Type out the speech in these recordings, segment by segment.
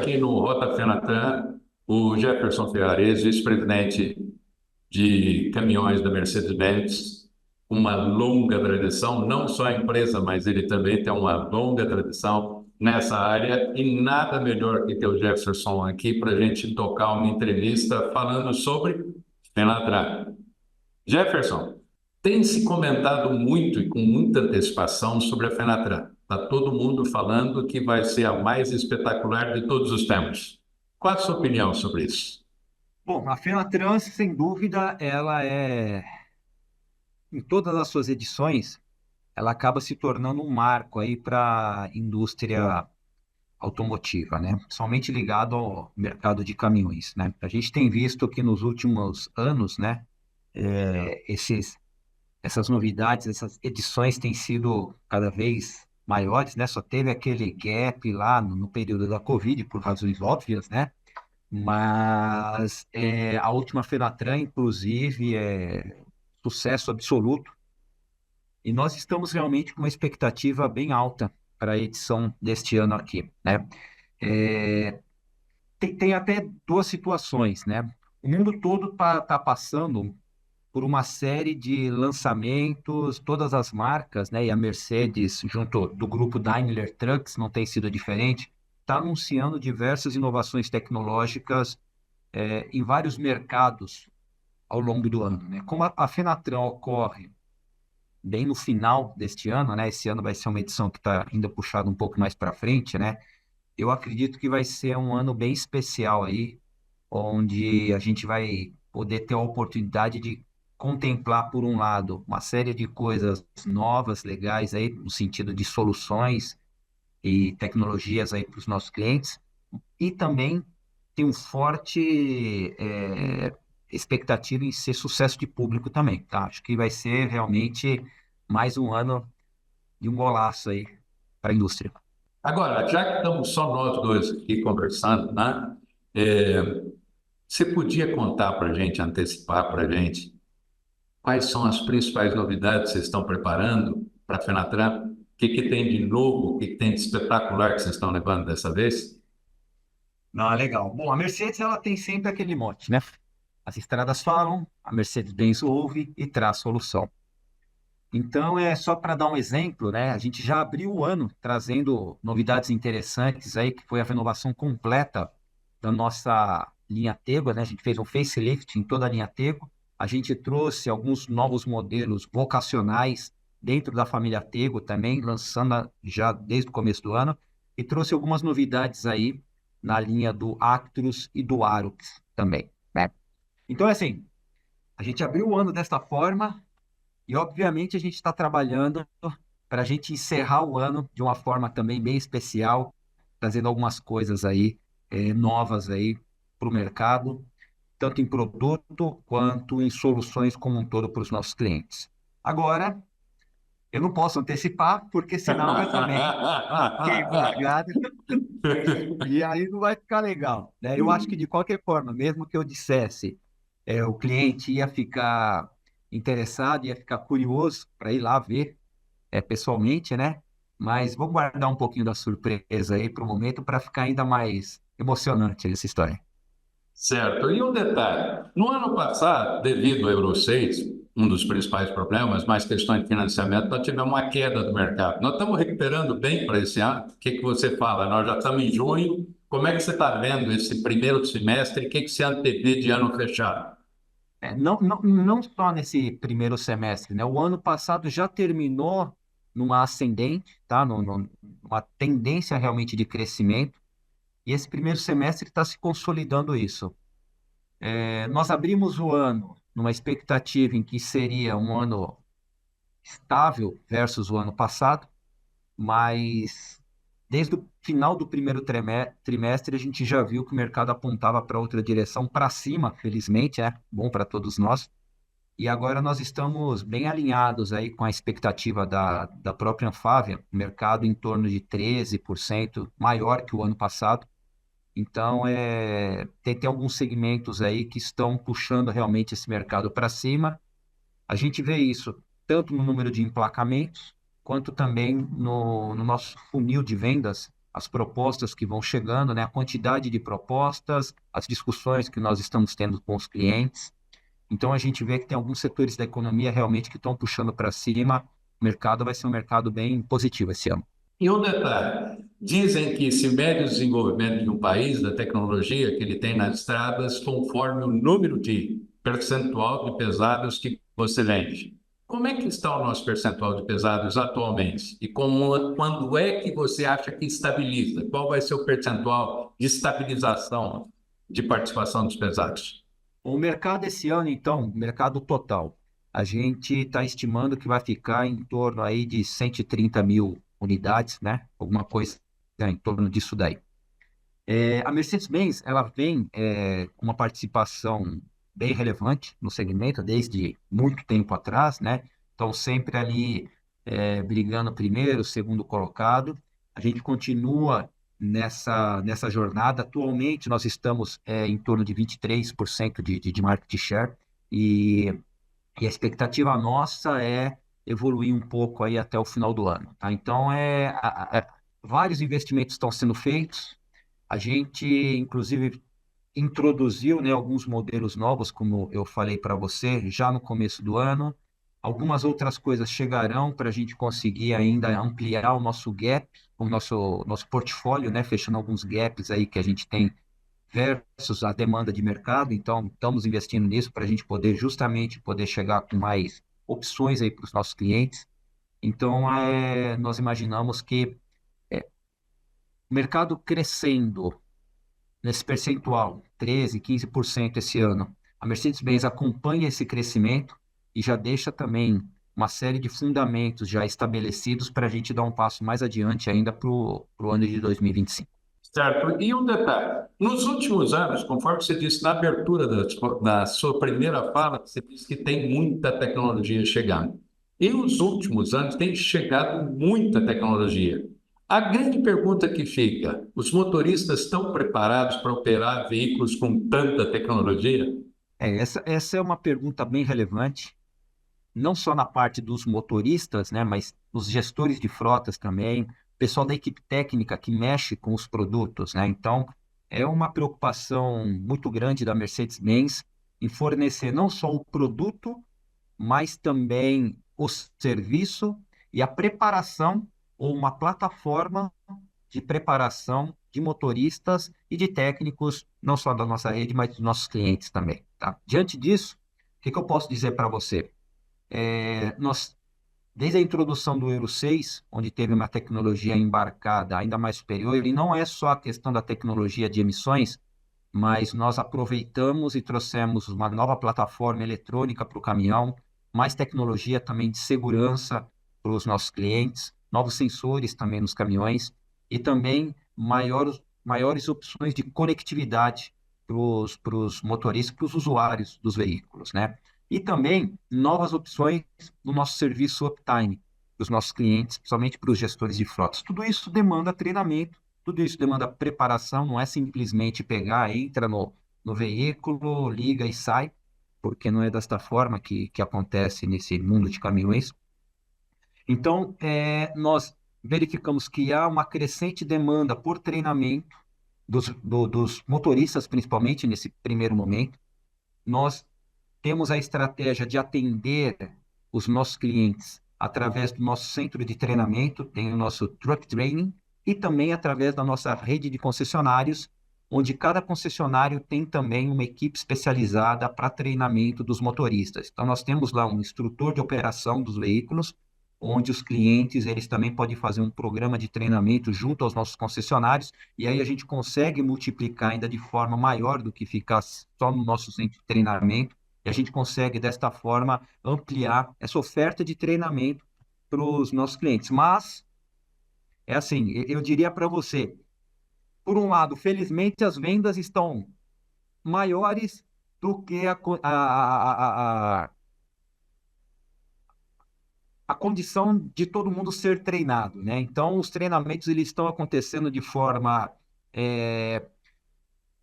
aqui no Rota Fenatran o Jefferson Ferrares, vice-presidente de caminhões da Mercedes-Benz, uma longa tradição, não só a empresa, mas ele também tem uma longa tradição nessa área e nada melhor que ter o Jefferson aqui para a gente tocar uma entrevista falando sobre Fenatran. Jefferson, tem se comentado muito e com muita antecipação sobre a Fenatran. Está todo mundo falando que vai ser a mais espetacular de todos os tempos. Qual a sua opinião sobre isso? Bom, a Fenatran, sem dúvida, ela em todas as suas edições, ela acaba se tornando um marco aí para a indústria automotiva, né? Somente ligado ao mercado de caminhões, né? A gente tem visto que nos últimos anos, né, essas novidades, essas edições têm sido cada vez maiores, né? Só teve aquele gap lá no período da Covid, por razões óbvias, né? Mas a última Fenatran, inclusive, é sucesso absoluto. E nós estamos realmente com uma expectativa bem alta para a edição deste ano aqui, né? É, tem até duas situações, né? O mundo todo tá passando por uma série de lançamentos, todas as marcas, né? E a Mercedes, junto do grupo Daimler Trucks, não tem sido diferente, está anunciando diversas inovações tecnológicas em vários mercados ao longo do ano, né? Como a Fenatran ocorre bem no final deste ano, né? Esse ano vai ser uma edição que está ainda puxada um pouco mais para frente, né? Eu acredito que vai ser um ano bem especial aí, onde a gente vai poder ter a oportunidade de contemplar, por um lado, uma série de coisas novas, legais aí, no sentido de soluções e tecnologias aí para os nossos clientes, e também tem um forte expectativa em ser sucesso de público também, tá? Acho que vai ser realmente mais um ano de um golaço aí para a indústria. Agora, já que estamos só nós dois aqui conversando, né? é, Você podia contar para a gente, antecipar para a gente, quais são as principais novidades que vocês estão preparando para a Fenatran? O que que tem de novo, o que que tem de espetacular que vocês estão levando dessa vez? Ah, legal. Bom, a Mercedes ela tem sempre aquele mote, né? As estradas falam, a Mercedes-Benz ouve e traz solução. Então, é só para dar um exemplo, né? A gente já abriu o ano trazendo novidades interessantes aí, que foi a renovação completa da nossa linha Tego, né? A gente fez um facelift em toda a linha Tego. A gente trouxe alguns novos modelos vocacionais dentro da família Tego também, já desde o começo do ano, e trouxe algumas novidades aí na linha do Actros e do Arux também, né? Então, é assim, a gente abriu o ano desta forma, e, obviamente, a gente está trabalhando para a gente encerrar o ano de uma forma também bem especial, trazendo algumas coisas aí novas aí para o mercado, tanto em produto quanto em soluções como um todo para os nossos clientes. Agora, eu não posso antecipar, porque senão eu também queimo a largada e aí não vai ficar legal, né? Eu acho que de qualquer forma, mesmo que eu dissesse, o cliente ia ficar interessado, ia ficar curioso para ir lá ver pessoalmente, né? Mas vou guardar um pouquinho da surpresa aí para o momento para ficar ainda mais emocionante essa história. Certo. E um detalhe: no ano passado, devido ao Euro 6, um dos principais problemas, mais questões de financiamento, nós tivemos uma queda do mercado. Nós estamos recuperando bem para esse ano. O que que você fala? Nós já estamos em junho. Como é que você está vendo esse primeiro semestre? O que que você antevê de ano fechado? Não só nesse primeiro semestre, né? O ano passado já terminou numa ascendente, tá? Numa tendência realmente de crescimento, e esse primeiro semestre está se consolidando isso. Nós abrimos o ano numa expectativa em que seria um ano estável versus o ano passado, mas desde o final do primeiro trimestre a gente já viu que o mercado apontava para outra direção, para cima, felizmente, é bom para todos nós. E agora nós estamos bem alinhados aí com a expectativa da própria Anfávia, mercado em torno de 13% maior que o ano passado. Então, tem alguns segmentos aí que estão puxando realmente esse mercado para cima. A gente vê isso tanto no número de emplacamentos, quanto também no nosso funil de vendas as propostas que vão chegando, né? A quantidade de propostas, as discussões que nós estamos tendo com os clientes. Então, a gente vê que tem alguns setores da economia realmente que estão puxando para cima. O mercado vai ser um mercado bem positivo esse ano. E um detalhe, dizem que se mede o desenvolvimento de um país, da tecnologia que ele tem nas estradas, conforme o número de percentual de pesados que você vende. Como é que está o nosso percentual de pesados atualmente? E quando é que você acha que estabiliza? Qual vai ser o percentual de estabilização de participação dos pesados? O mercado esse ano, então, mercado total, a gente está estimando que vai ficar em torno aí de 130 mil unidades, né? Alguma coisa em torno disso daí. A Mercedes-Benz, ela vem com uma participação bem relevante no segmento desde muito tempo atrás, né? Então, sempre ali brigando primeiro, segundo colocado. A gente continua nessa jornada. Atualmente, nós estamos em torno de 23% de market share e, e a expectativa nossa é evoluir um pouco aí até o final do ano, tá? Então, vários investimentos estão sendo feitos. A gente, inclusive, introduziu, né, alguns modelos novos, como eu falei para você, já no começo do ano. Algumas outras coisas chegarão para a gente conseguir ainda ampliar o nosso gap, o nosso portfólio, né, fechando alguns gaps aí que a gente tem versus a demanda de mercado. Então, estamos investindo nisso para a gente poder justamente poder chegar com mais opções aí para os nossos clientes. Então, nós imaginamos que o mercado crescendo nesse percentual, 13, 15% esse ano. A Mercedes-Benz acompanha esse crescimento e já deixa também uma série de fundamentos já estabelecidos para a gente dar um passo mais adiante ainda para o ano de 2025. Certo. E um detalhe, nos últimos anos, conforme você disse na abertura da sua primeira fala, você disse que tem muita tecnologia chegando. E nos últimos anos tem chegado muita tecnologia. A grande pergunta que fica, os motoristas estão preparados para operar veículos com tanta tecnologia? Essa é uma pergunta bem relevante, não só na parte dos motoristas, né, mas dos gestores de frotas também, pessoal da equipe técnica que mexe com os produtos, né? Então, é uma preocupação muito grande da Mercedes-Benz em fornecer não só o produto, mas também o serviço e a preparação ou uma plataforma de preparação de motoristas e de técnicos, não só da nossa rede, mas dos nossos clientes também, tá? Diante disso, o que eu posso dizer para você? Nós, desde a introdução do Euro 6, onde teve uma tecnologia embarcada ainda mais superior, e não é só a questão da tecnologia de emissões, mas nós aproveitamos e trouxemos uma nova plataforma eletrônica para o caminhão, mais tecnologia também de segurança para os nossos clientes, novos sensores também nos caminhões e também maiores opções de conectividade para os motoristas, para os usuários dos veículos, né? E também novas opções no nosso serviço uptime para os nossos clientes, principalmente para os gestores de frotas. Tudo isso demanda treinamento. Tudo isso demanda preparação, não é simplesmente pegar, entra no veículo, liga e sai, porque não é desta forma que acontece nesse mundo de caminhões. Então, nós verificamos que há uma crescente demanda por treinamento dos motoristas, principalmente nesse primeiro momento. Nós temos a estratégia de atender os nossos clientes através do nosso centro de treinamento, tem o nosso Truck Training, e também através da nossa rede de concessionários, onde cada concessionário tem também uma equipe especializada para treinamento dos motoristas. Então, nós temos lá um instrutor de operação dos veículos, onde os clientes eles também podem fazer um programa de treinamento junto aos nossos concessionários, e aí a gente consegue multiplicar ainda de forma maior do que ficar só no nosso centro de treinamento, e a gente consegue, desta forma, ampliar essa oferta de treinamento para os nossos clientes. Mas, é assim, eu diria para você, por um lado, felizmente as vendas estão maiores do que a condição de todo mundo ser treinado, né? Então, os treinamentos eles estão acontecendo de forma é,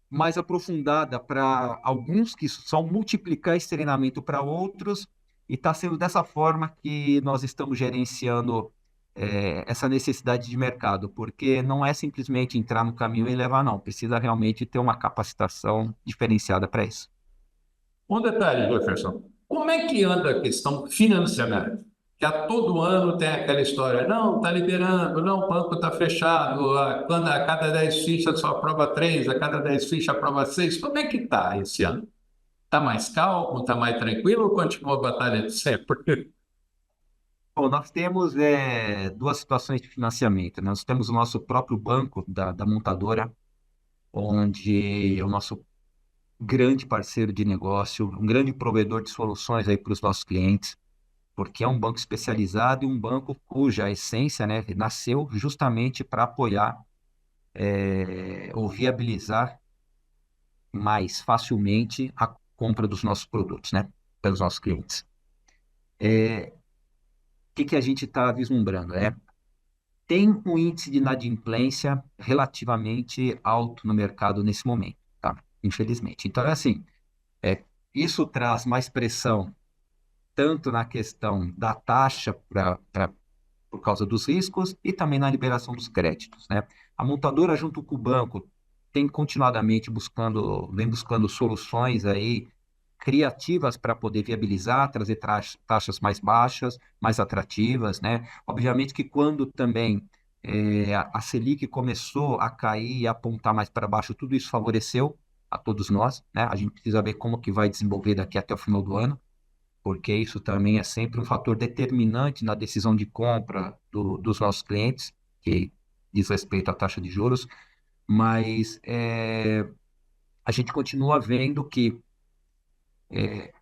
mais aprofundada para alguns que são multiplicar esse treinamento para outros, e está sendo dessa forma que nós estamos gerenciando essa necessidade de mercado, porque não é simplesmente entrar no caminho e levar, não. Precisa realmente ter uma capacitação diferenciada para isso. Um detalhe, Jefferson, como é que anda a questão financiamento? Que a todo ano tem aquela história, não, está liberando, não, o banco está fechado, quando a cada 10 fichas só aprova 3, a cada 10 fichas aprova 6. Como é que está esse ano? Está mais calmo, está mais tranquilo ou continua a batalha de sempre? Bom, nós temos duas situações de financiamento, né? Nós temos o nosso próprio banco da montadora, onde é o nosso grande parceiro de negócio, um grande provedor de soluções aí para os nossos clientes, porque é um banco especializado e um banco cuja essência, né, nasceu justamente para apoiar ou viabilizar mais facilmente a compra dos nossos produtos, né, pelos nossos clientes. O que que a gente está vislumbrando? Tem um índice de inadimplência relativamente alto no mercado nesse momento, tá? Infelizmente. Então, é assim, é, isso traz mais pressão tanto na questão da taxa por causa dos riscos e também na liberação dos créditos, né? A montadora, junto com o banco, tem continuadamente vem buscando soluções aí criativas para poder viabilizar, trazer taxas mais baixas, mais atrativas, né? Obviamente que quando também a Selic começou a cair e apontar mais para baixo, tudo isso favoreceu a todos nós, né? A gente precisa ver como que vai desenvolver daqui até o final do ano, porque isso também é sempre um fator determinante na decisão de compra dos nossos clientes, que diz respeito à taxa de juros, mas a gente continua vendo que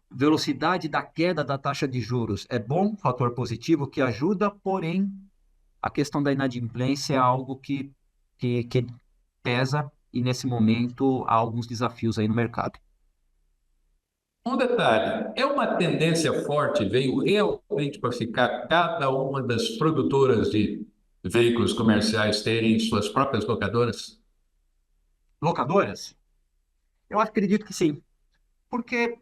velocidade da queda da taxa de juros é bom, fator positivo que ajuda, porém a questão da inadimplência é algo que pesa e nesse momento há alguns desafios aí no mercado. Um detalhe, é uma tendência forte, veio realmente para ficar cada uma das produtoras de veículos comerciais terem suas próprias locadoras? Locadoras? Eu acredito que sim, porque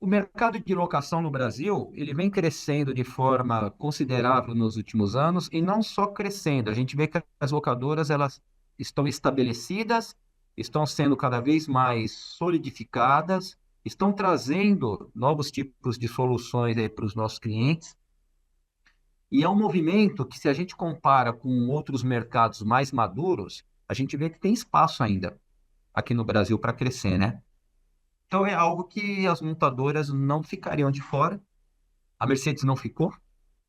o mercado de locação no Brasil, ele vem crescendo de forma considerável nos últimos anos e não só crescendo. A gente vê que as locadoras elas estão estabelecidas, estão sendo cada vez mais solidificadas, estão trazendo novos tipos de soluções aí para os nossos clientes. E é um movimento que, se a gente compara com outros mercados mais maduros, a gente vê que tem espaço ainda aqui no Brasil para crescer, né? Então é algo que as montadoras não ficariam de fora. A Mercedes não ficou,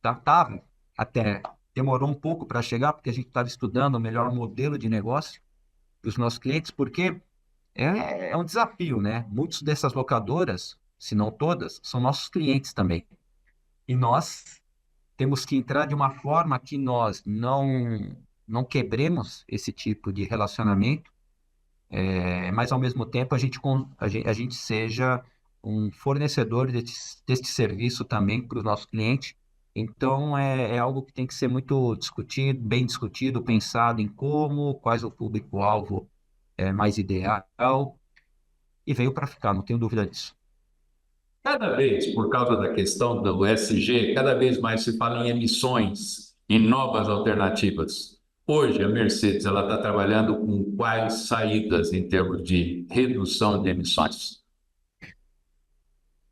tá? Tava, até demorou um pouco para chegar, porque a gente estava estudando o melhor modelo de negócio para os nossos clientes, porque é um desafio, né? Muitas dessas locadoras, se não todas, são nossos clientes também. E nós temos que entrar de uma forma que nós não quebremos esse tipo de relacionamento, mas ao mesmo tempo a gente seja um fornecedor deste serviço também para os nossos clientes. Então, é algo que tem que ser muito discutido, bem discutido, pensado em como, quais o público-alvo mais ideal, e veio para ficar, não tenho dúvida disso. Cada vez, por causa da questão do ESG, cada vez mais se fala em emissões, em novas alternativas. Hoje, a Mercedes ela está trabalhando com quais saídas em termos de redução de emissões?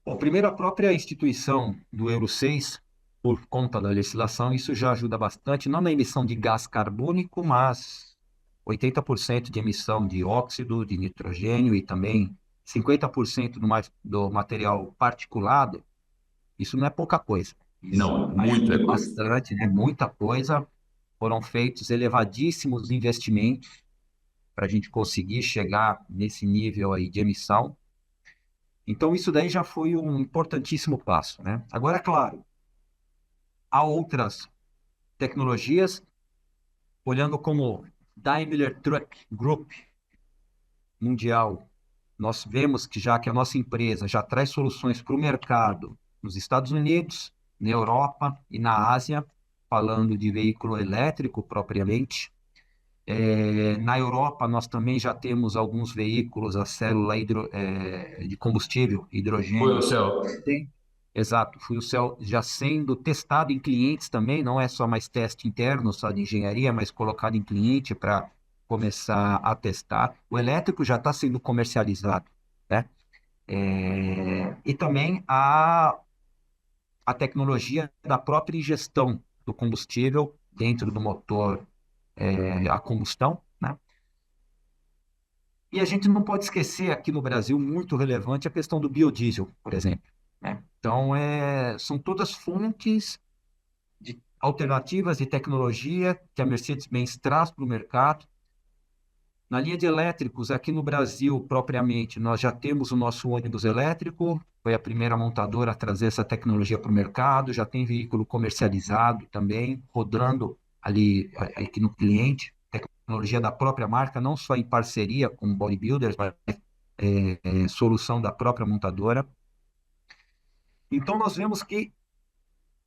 Bom, primeiro, a própria instituição do Euro 6, por conta da legislação, isso já ajuda bastante, não na emissão de gás carbônico, mas 80% de emissão de óxido, de nitrogênio e também 50% do material particulado. Isso não é pouca coisa. Isso Não, muito é ajuda coisa. bastante, né? Muita coisa. Foram feitos elevadíssimos investimentos para a gente conseguir chegar nesse nível aí de emissão. Então, isso daí já foi um importantíssimo passo, né? Agora, é claro, há outras tecnologias, olhando como Daimler Truck Group mundial, nós vemos que já que a nossa empresa já traz soluções para o mercado nos Estados Unidos, na Europa e na Ásia, falando de veículo elétrico propriamente. Na Europa, nós também já temos alguns veículos a célula de combustível, Oi, hidrogênio. Céu. exato, fuel cell já sendo testado em clientes também, não é só mais teste interno, só de engenharia, mas colocado em cliente para começar a testar. O elétrico já está sendo comercializado, né? E também a tecnologia da própria ingestão do combustível dentro do motor a combustão, né? E a gente não pode esquecer aqui no Brasil, muito relevante, a questão do biodiesel, por exemplo, né? Então, são todas fontes de alternativas de tecnologia que a Mercedes-Benz traz para o mercado. Na linha de elétricos, aqui no Brasil, propriamente, nós já temos o nosso ônibus elétrico, foi a primeira montadora a trazer essa tecnologia para o mercado, já tem veículo comercializado também, rodando ali aqui no cliente, tecnologia da própria marca, não só em parceria com bodybuilders, mas solução da própria montadora. Então, nós vemos que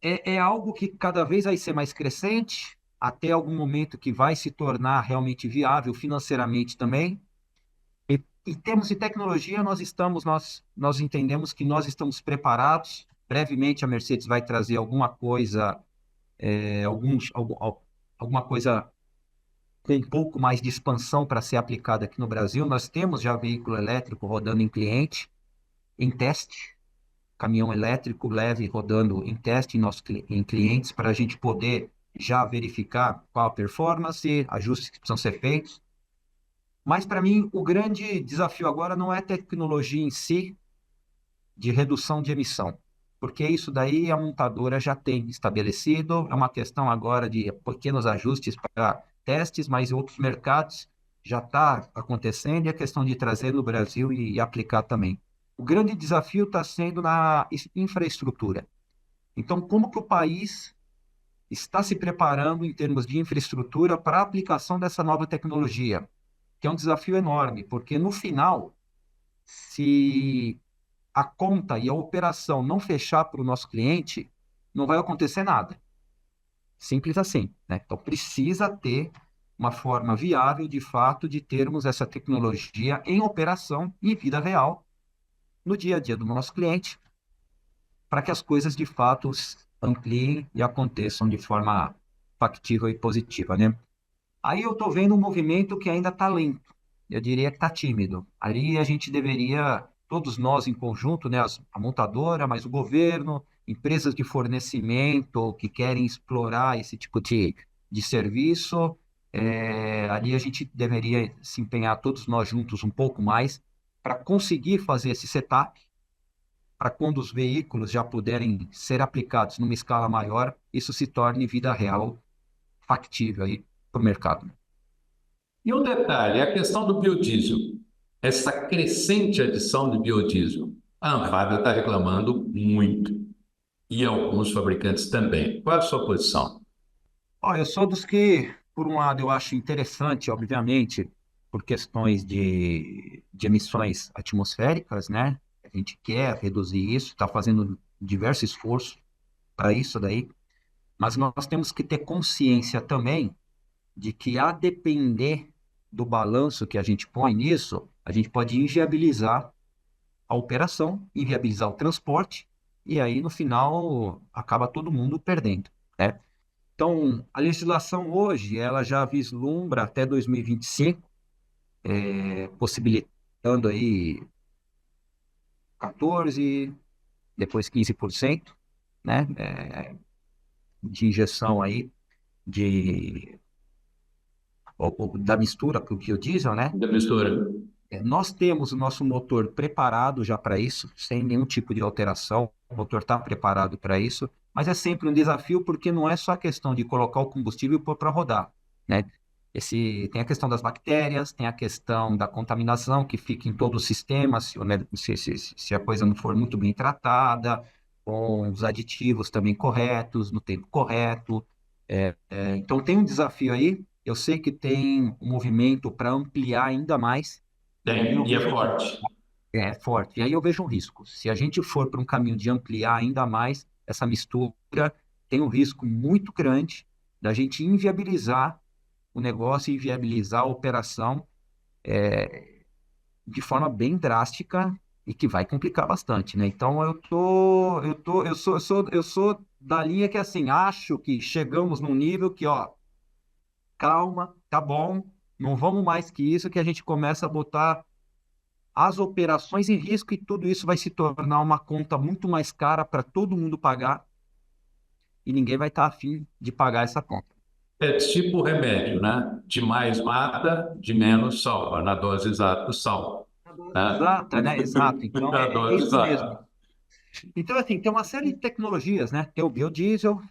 é algo que cada vez vai ser mais crescente, até algum momento que vai se tornar realmente viável financeiramente também. E, em termos de tecnologia, nós entendemos que nós estamos preparados. Brevemente, a Mercedes vai trazer alguma coisa, alguma coisa com um pouco mais de expansão para ser aplicada aqui no Brasil. Nós temos já veículo elétrico rodando em cliente, em teste, caminhão elétrico leve rodando em teste em clientes, para a gente poder já verificar qual a performance, ajustes que precisam ser feitos. Mas, para mim, o grande desafio agora não é a tecnologia em si de redução de emissão, porque isso daí a montadora já tem estabelecido, é uma questão agora de pequenos ajustes para testes, mas em outros mercados já está acontecendo, e a questão de trazer no Brasil e aplicar também. O grande desafio está sendo na infraestrutura. Então, como que o país está se preparando em termos de infraestrutura para a aplicação dessa nova tecnologia? Que é um desafio enorme, porque no final, se a conta e a operação não fechar para o nosso cliente, não vai acontecer nada. Simples assim, né? Então precisa ter uma forma viável, de fato, de termos essa tecnologia em operação, em vida real, no dia a dia do nosso cliente, para que as coisas de fato ampliem e aconteçam de forma factível e positiva, né? Aí eu estou vendo um movimento que ainda está lento, eu diria que está tímido. Ali a gente deveria, todos nós em conjunto, né, a montadora, mas o governo, empresas de fornecimento que querem explorar esse tipo de serviço, ali a gente deveria se empenhar todos nós juntos um pouco mais para conseguir fazer esse setup, para quando os veículos já puderem ser aplicados numa escala maior, isso se torne vida real, factível aí para o mercado. E um detalhe, a questão do biodiesel. Essa crescente adição de biodiesel. A Anfávia está reclamando muito. E alguns fabricantes também. Qual é a sua posição? Ó, eu sou dos que, por um lado, eu acho interessante, obviamente, por questões de emissões atmosféricas, né? A gente quer reduzir isso, está fazendo diversos esforços para isso daí, mas nós temos que ter consciência também de que, a depender do balanço que a gente põe nisso, a gente pode inviabilizar a operação, inviabilizar o transporte, e aí, no final, acaba todo mundo perdendo, né? Então, a legislação hoje, ela já vislumbra até 2025, possibilitando aí 14, depois 15%, né, de injeção aí de, da mistura para o biodiesel, né? Da mistura. Nós temos o nosso motor preparado já para isso, sem nenhum tipo de alteração. O motor está preparado para isso, mas é sempre um desafio porque não é só a questão de colocar o combustível e pôr para rodar, né? Tem a questão das bactérias, tem a questão da contaminação que fica em todo o sistema, se a coisa não for muito bem tratada, com os aditivos também corretos, no tempo correto. Então tem um desafio aí. Eu sei que tem um movimento para ampliar ainda mais, e aí Tem, eu e é vejo forte. forte. E aí eu vejo um risco. Se a gente for para um caminho de ampliar ainda mais essa mistura, tem um risco muito grande da gente inviabilizar o negócio, inviabilizar a operação de forma bem drástica e que vai complicar bastante, né? Então eu sou da linha que assim, acho que chegamos num nível que, ó, calma, tá bom, não vamos mais que isso, que a gente começa a botar as operações em risco e tudo isso vai se tornar uma conta muito mais cara para todo mundo pagar e ninguém vai estar afim de pagar essa conta. É tipo remédio, né? De mais mata, de menos salva. Na dose exata, salva. Né? Exato, né? Exato. Então Na é dose isso mesmo. exata. Então, assim, tem uma série de tecnologias, né? Tem o biodiesel,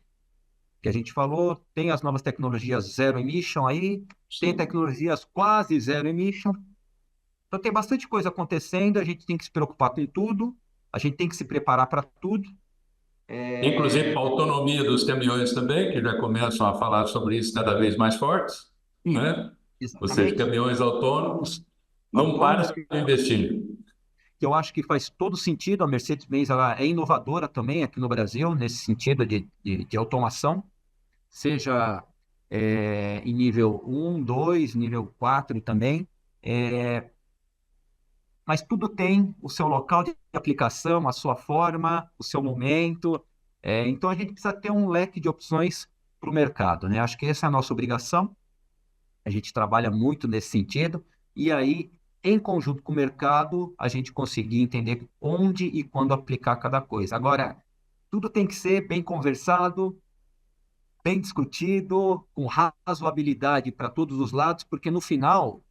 que a gente falou, tem as novas tecnologias zero emission aí, tem Sim. tecnologias quase zero emission. Então tem bastante coisa acontecendo, a gente tem que se preocupar com tudo, a gente tem que se preparar para tudo. Inclusive É, a autonomia dos caminhões também, que já começam a falar sobre isso cada vez mais fortes, isso, né? Ou seja, exatamente. caminhões autônomos não param Autônomos, de investir. que eu acho que faz todo sentido. A Mercedes-Benz ela é inovadora também aqui no Brasil, nesse sentido de automação, seja em nível um 2 nível 4 também. É, mas tudo tem o seu local de aplicação, a sua forma, o seu momento. Então a gente precisa ter um leque de opções para o mercado, né? Acho que essa é a nossa obrigação. A gente trabalha muito nesse sentido. E aí, em conjunto com o mercado, a gente conseguir entender onde e quando aplicar cada coisa. Agora, tudo tem que ser bem conversado, bem discutido, com razoabilidade para todos os lados, porque no final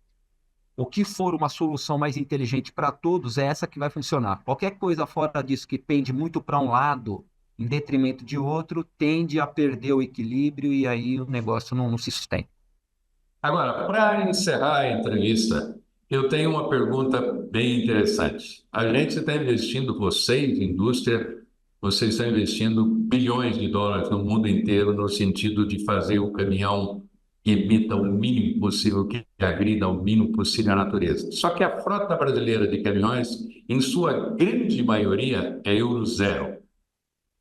o que for uma solução mais inteligente para todos é essa que vai funcionar. Qualquer coisa fora disso que pende muito para um lado, em detrimento de outro, tende a perder o equilíbrio e aí o negócio não se sustenta. Agora, para encerrar a entrevista, eu tenho uma pergunta bem interessante. A gente está investindo, vocês, indústria, vocês estão investindo bilhões de dólares no mundo inteiro no sentido de fazer o caminhão que emita o mínimo possível, que agrida o mínimo possível à natureza. Só que a frota brasileira de caminhões, em sua grande maioria, é Euro zero.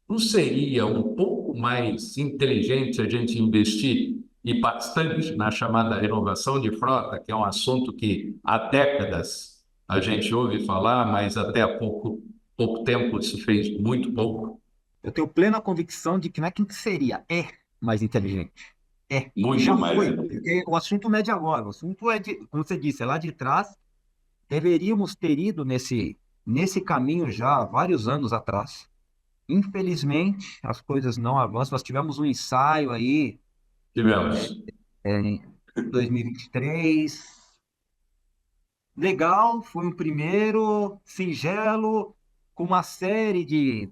Não seria um pouco mais inteligente a gente investir e bastante na chamada renovação de frota, que é um assunto que há décadas a gente ouve falar, mas até há pouco tempo se fez muito pouco, Eu tenho plena convicção de que não é quem que seria, é mais inteligente. É, e muito já mais. foi, porque o assunto não é de agora, o assunto é de, como você disse, é lá de trás. Deveríamos ter ido nesse caminho já há vários anos atrás. Infelizmente, as coisas não avançam. Nós tivemos um ensaio aí Tivemos. em 2023. Legal, foi um primeiro singelo, com uma série de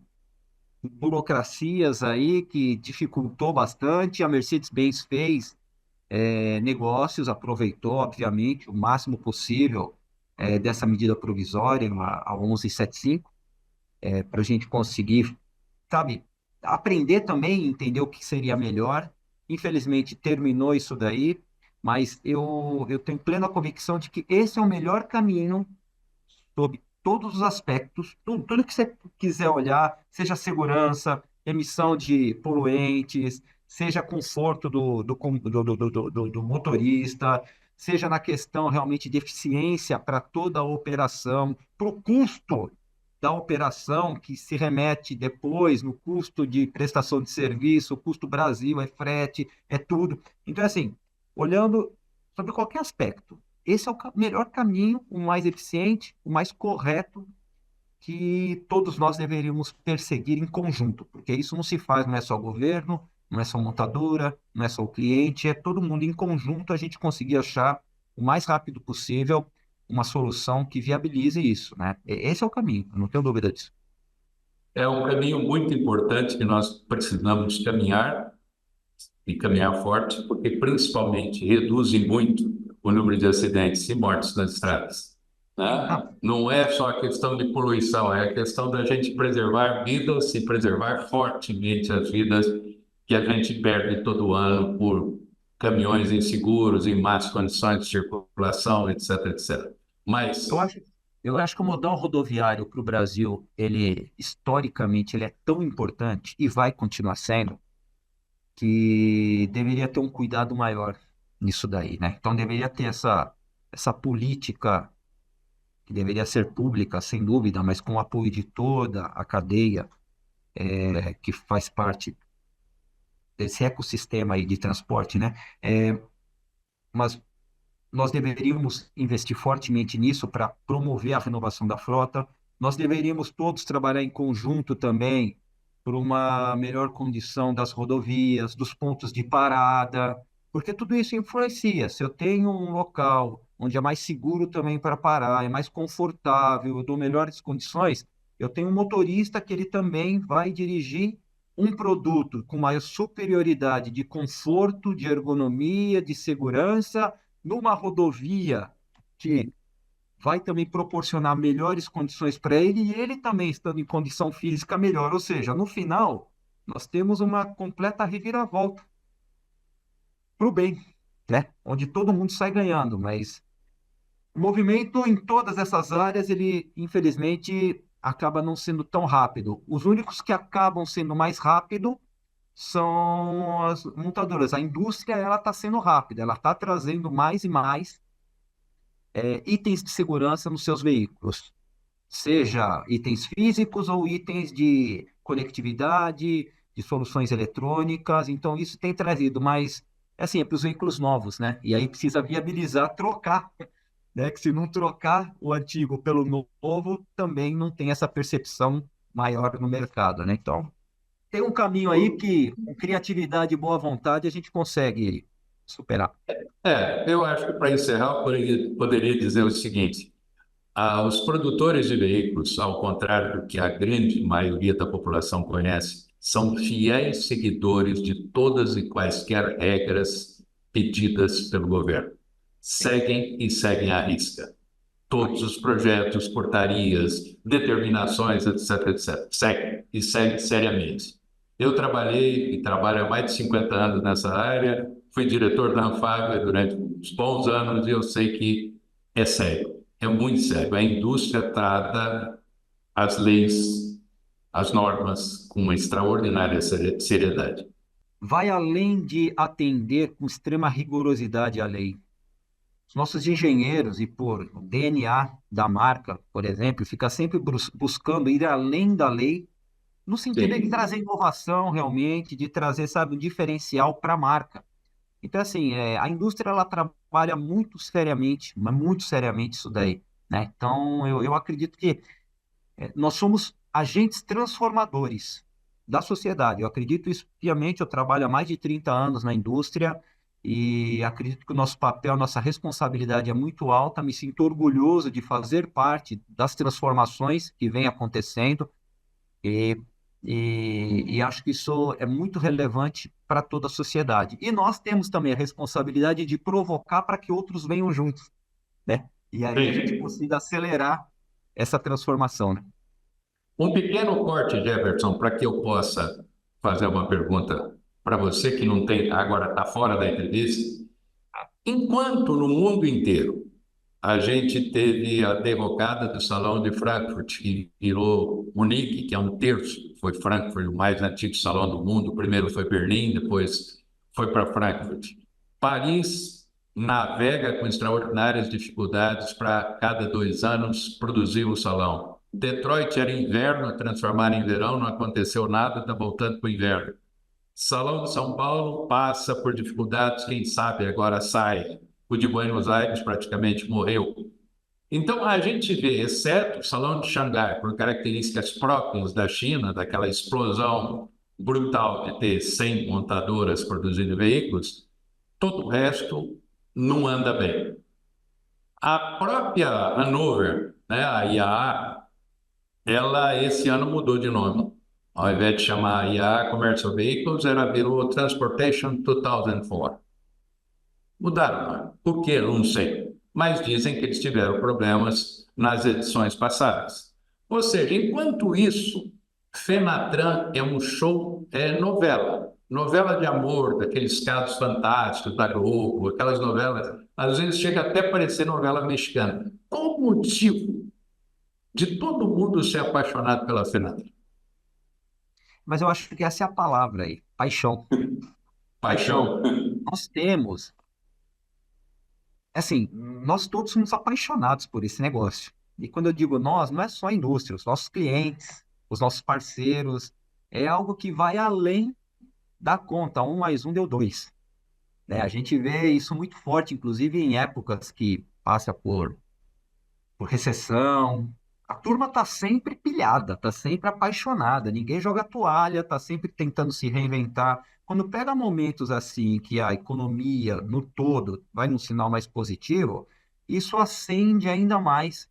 burocracias aí que dificultou bastante. A Mercedes-Benz fez negócios, aproveitou, obviamente, o máximo possível dessa medida provisória, a 1175, para a gente conseguir, sabe, aprender também, entender o que seria melhor. Infelizmente, terminou isso daí, mas eu tenho plena convicção de que esse é o melhor caminho sob todos os aspectos, tudo que você quiser olhar, seja segurança, emissão de poluentes, seja conforto do motorista, seja na questão realmente de eficiência para toda a operação, para o custo da operação, que se remete depois no custo de prestação de serviço, o custo Brasil é frete, é tudo. Então, assim, olhando sobre qualquer aspecto, esse é o melhor caminho, o mais eficiente, o mais correto que todos nós deveríamos perseguir em conjunto, porque isso não se faz, não é só o governo, não é só a montadora, não é só o cliente, é todo mundo em conjunto a gente conseguir achar o mais rápido possível uma solução que viabilize isso, né? Esse é o caminho, eu não tenho dúvida disso. É um caminho muito importante que nós precisamos caminhar e caminhar forte, porque principalmente reduzem muito o número de acidentes e mortes nas estradas. Né? Ah, Não é só a questão de poluição, é a questão da gente preservar vidas e preservar fortemente as vidas que a gente perde todo ano por caminhões inseguros, em más condições de circulação, etc, etc. eu Mas acho, eu acho que o modal rodoviário para o Brasil, ele historicamente ele é tão importante e vai continuar sendo que deveria ter um cuidado maior nisso daí, né? Então deveria ter essa política que deveria ser pública, sem dúvida, mas com o apoio de toda a cadeia que faz parte desse ecossistema aí de transporte, né? Mas nós deveríamos investir fortemente nisso para promover a renovação da frota. Nós deveríamos todos trabalhar em conjunto também por uma melhor condição das rodovias, dos pontos de parada, porque tudo isso influencia. Se eu tenho um local onde é mais seguro também para parar, é mais confortável, eu dou melhores condições, eu tenho um motorista que ele também vai dirigir um produto com maior superioridade de conforto, de ergonomia, de segurança numa rodovia que vai também proporcionar melhores condições para ele e ele também estando em condição física melhor. Ou seja, no final, nós temos uma completa reviravolta para o bem, né? Onde todo mundo sai ganhando, mas o movimento em todas essas áreas, ele infelizmente acaba não sendo tão rápido. Os únicos que acabam sendo mais rápido são as montadoras. A indústria, ela está sendo rápida, ela está trazendo mais e mais itens de segurança nos seus veículos, seja itens físicos ou itens de conectividade, de soluções eletrônicas. Então, isso tem trazido mais, assim, é para os veículos novos, né? E aí precisa viabilizar trocar, né? Que se não trocar o antigo pelo novo, também não tem essa percepção maior no mercado, né? Então, tem um caminho aí que, com criatividade e boa vontade, a gente consegue superar. Eu acho que para encerrar, eu poderia dizer o seguinte: os produtores de veículos, ao contrário do que a grande maioria da população conhece, são fiéis seguidores de todas e quaisquer regras pedidas pelo governo. Seguem e seguem à risca. Todos os projetos, portarias, determinações, etc, etc. Seguem e seguem seriamente. Eu trabalhei e trabalho há mais de 50 anos nessa área, fui diretor da Anfávia durante uns bons anos e eu sei que é sério, é muito sério. A indústria trata as leis, as normas com uma extraordinária seriedade. Vai além de atender com extrema rigorosidade à lei. Os nossos engenheiros, e por DNA da marca, por exemplo, fica sempre buscando ir além da lei, no sentido de Sim. trazer inovação realmente, de trazer, sabe, um diferencial para a marca. Então, assim, a indústria ela trabalha muito seriamente, mas muito seriamente isso daí, né? Então, eu acredito que nós somos agentes transformadores da sociedade. Eu acredito isso piamente, eu trabalho há mais de 30 anos na indústria e acredito que o nosso papel, nossa responsabilidade é muito alta. Me sinto orgulhoso de fazer parte das transformações que vêm acontecendo e, e acho que isso é muito relevante para toda a sociedade. E nós temos também a responsabilidade de provocar para que outros venham juntos, né? E aí a gente Sim. consiga acelerar essa transformação, né? Um pequeno corte, Jefferson, para que eu possa fazer uma pergunta para você que não tem, agora está fora da entrevista. Enquanto no mundo inteiro a gente teve a derrocada do Salão de Frankfurt, que virou Munique, que é um terço, foi Frankfurt, o mais antigo salão do mundo. O primeiro foi Berlim, depois foi para Frankfurt. Paris navega com extraordinárias dificuldades para, cada 2 anos, produzir o salão. Detroit era inverno, transformar em verão, não aconteceu nada, está voltando para o inverno. Salão de São Paulo passa por dificuldades, quem sabe agora sai. O de Buenos Aires praticamente morreu. Então, a gente vê, exceto o Salão de Xangai, por características próprias da China, daquela explosão brutal de ter 100 montadoras produzindo veículos, todo o resto não anda bem. A própria Hannover, né, a IAA, ela esse ano mudou de nome. Ao invés de chamar IAA Commercial Vehicles, ela virou Transportation 2004. Mudaram o nome. Por quê? Não sei. Mas dizem que eles tiveram problemas nas edições passadas. Ou seja, enquanto isso, Fenatran é um show, é novela. Novela de amor, daqueles casos fantásticos da Globo, aquelas novelas, às vezes chega até a parecer novela mexicana. Qual o motivo de todo mundo ser apaixonado pela Fenatran? Mas eu acho que essa é a palavra aí, paixão. Paixão. Paixão? Nós temos, assim, nós todos somos apaixonados por esse negócio. E quando eu digo nós, não é só a indústria, os nossos clientes, os nossos parceiros, é algo que vai além da conta. Um mais um deu dois, né? A gente vê isso muito forte, inclusive em épocas que passa por recessão. A turma tá sempre pilhada, tá sempre apaixonada, ninguém joga toalha, tá sempre tentando se reinventar. Quando pega momentos assim que a economia no todo vai num sinal mais positivo, isso acende ainda mais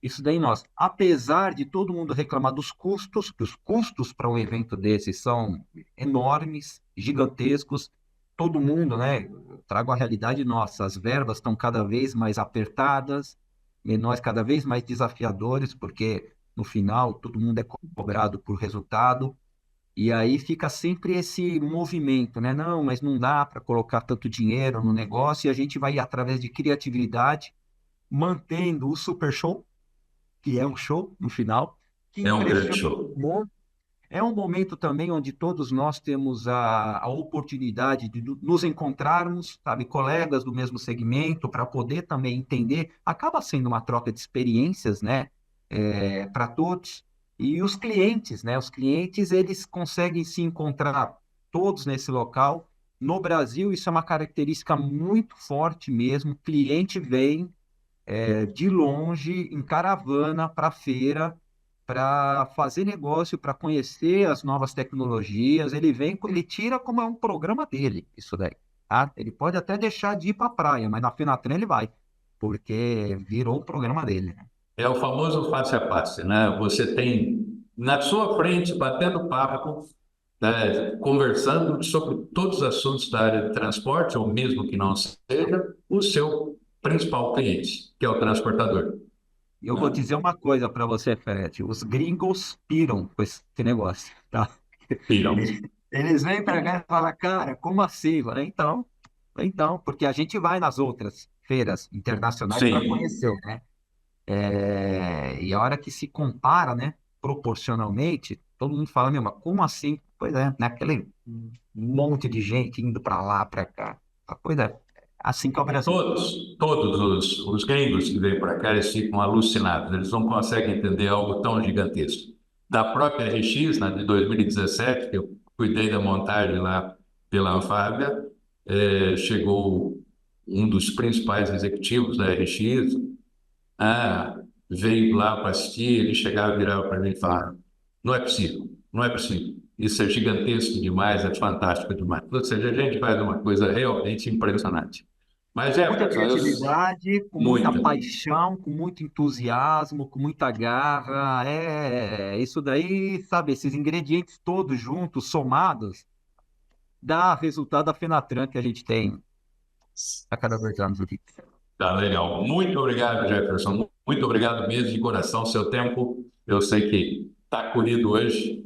isso daí nós. Apesar de todo mundo reclamar dos custos, que os custos para um evento desse são enormes, gigantescos, todo mundo, né? Eu trago a realidade nossa, as verbas estão cada vez mais apertadas, menores cada vez mais desafiadores, porque no final todo mundo é cobrado por resultado, e aí fica sempre esse movimento, né? Não, mas não dá para colocar tanto dinheiro no negócio, e a gente vai através de criatividade mantendo o super show que é um show no final, que É um grande impressiona show. todo mundo. É um momento também onde todos nós temos a oportunidade de nos encontrarmos, sabe, colegas do mesmo segmento, para poder também entender. Acaba sendo uma troca de experiências, né, para todos. E os clientes, né, os clientes, eles conseguem se encontrar todos nesse local. No Brasil, isso é uma característica muito forte mesmo. O cliente vem de longe, em caravana, para a feira, para fazer negócio, para conhecer as novas tecnologias. Ele vem, ele tira como é um programa dele, isso daí. Tá? Ele pode até deixar de ir para a praia, mas na Fenatran ele vai, porque virou o programa dele, né? É o famoso face a face, né? Você tem na sua frente, batendo papo, né, conversando sobre todos os assuntos da área de transporte, ou mesmo que não seja, o seu principal cliente, que é o transportador. E eu vou Né? dizer uma coisa para você, Fred, os gringos piram com esse negócio, tá? Piram. Eles vêm para cá e falam, cara, como assim? Eu falei, então, porque a gente vai nas outras feiras internacionais para Sim. conhecer, né? E a hora que se compara, né, proporcionalmente, todo mundo fala, meu, mas como assim? Pois é, naquele monte de gente indo para lá, para cá. Pois é, assim que é o Brasil. Todos os gringos que vêm para cá, eles ficam alucinados, eles não conseguem entender algo tão gigantesco. Da própria RX, né, de 2017, que eu cuidei da montagem lá pela Anfávia, chegou um dos principais executivos da RX, veio lá para assistir, ele chegava e virava para mim e falava, não é possível, não é possível. Isso é gigantesco demais, é fantástico demais. Ou seja, a gente faz uma coisa realmente impressionante. Mas, Com muita Jefferson, criatividade, com muita muito. paixão, com muito entusiasmo, com muita garra. Isso daí, sabe, esses ingredientes todos juntos, somados, dá resultado da Fenatran que a gente tem a cada 2 anos aqui. Tá legal. Muito obrigado, Jefferson. Muito obrigado mesmo, de coração. Seu tempo, eu sei que está corrido hoje,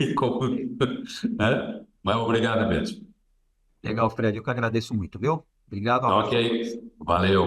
né? Mas obrigado mesmo. Legal, Fred, eu que agradeço muito, viu? Obrigado, um Tá abraço ok? a todos. Valeu.